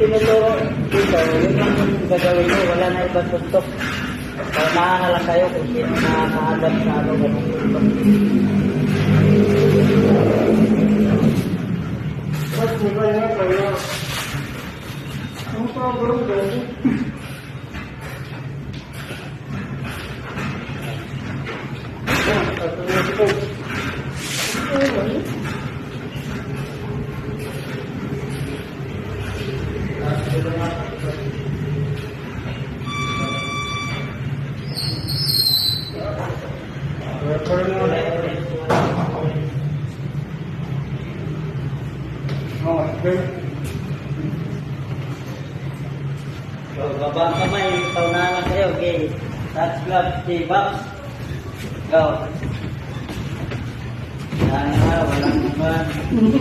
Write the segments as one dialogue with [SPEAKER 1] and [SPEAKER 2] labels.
[SPEAKER 1] tinuturo dito, yun ang gagawin mo, wala na ibang tuntok. Paunahan na lang kayo kung sino nakakaadap sa ano, ganun tuntok.
[SPEAKER 2] Mas mula nga kaya. Ang problem doon.
[SPEAKER 1] So, baba ang kamay, paunahan lang kayo, okay. Touch glove, stay box. Go. Yan nga, walang naman.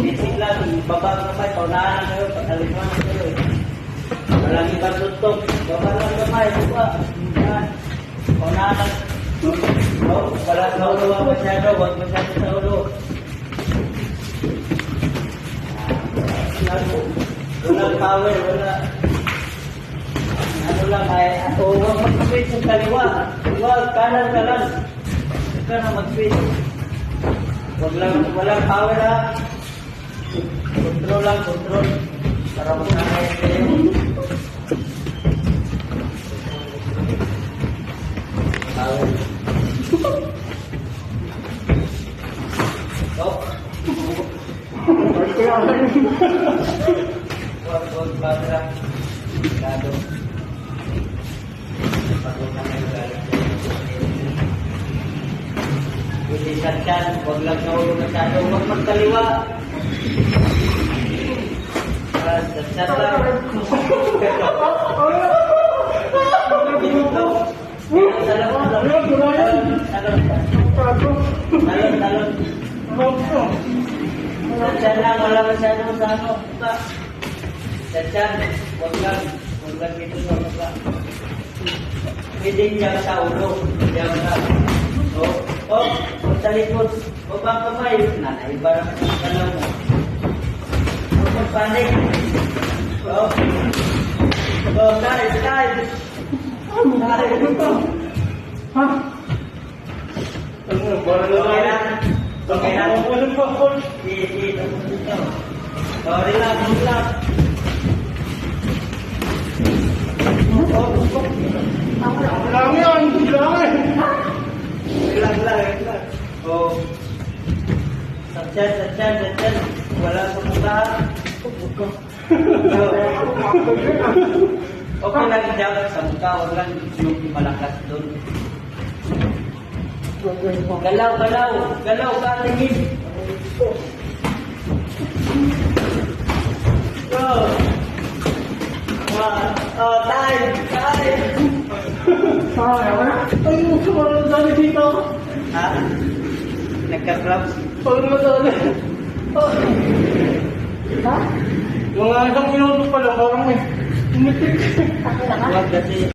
[SPEAKER 1] Basic lang, baba ang kamay, paunahan lang kayo, pagkalimuan lang kayo. Walang ibang tutok. Baba lang kamay, baba. Yan. Paunahan lang. Oh, wala sa ulo, huwag masyado sa ulo. Walang power, wala. Ano lang ay, huwag mag-switch yung kaliwa. Huwag, kanan ka lang. Huwag ka na mag-switch. Walang power ha. Control lang, control. Para magkakaya kayo. Power. Stop. Huwag, batra. Gado. Hindi satyan, huwag lang sa ulo masyado, huwag magkaliwa. Satyan lang. Talon. Satyan lang, wala masyado sa ano. Satyan, huwag lang dito sa mukha. Pwede niya sa ulo. Diyan ka. Sa likod. Baba kamay. Iba na sa lang mo. Huwag magpanik. Guys.
[SPEAKER 2] Ha?
[SPEAKER 1] Okay na. Relax.
[SPEAKER 2] Lang yan, lang.
[SPEAKER 1] Relax. Satyan. Wala sa mukha. Okay lang dyan sa mukha. Huwag lang yung malakas doon. Galaw ka tingin. Go. Time.
[SPEAKER 2] Ay, sumarang dami dito.
[SPEAKER 1] Ha? Nagka-clubs?
[SPEAKER 2] Pag naman ha? Mga isang minuto pa lang, parang may umitik.
[SPEAKER 1] Huwag kasi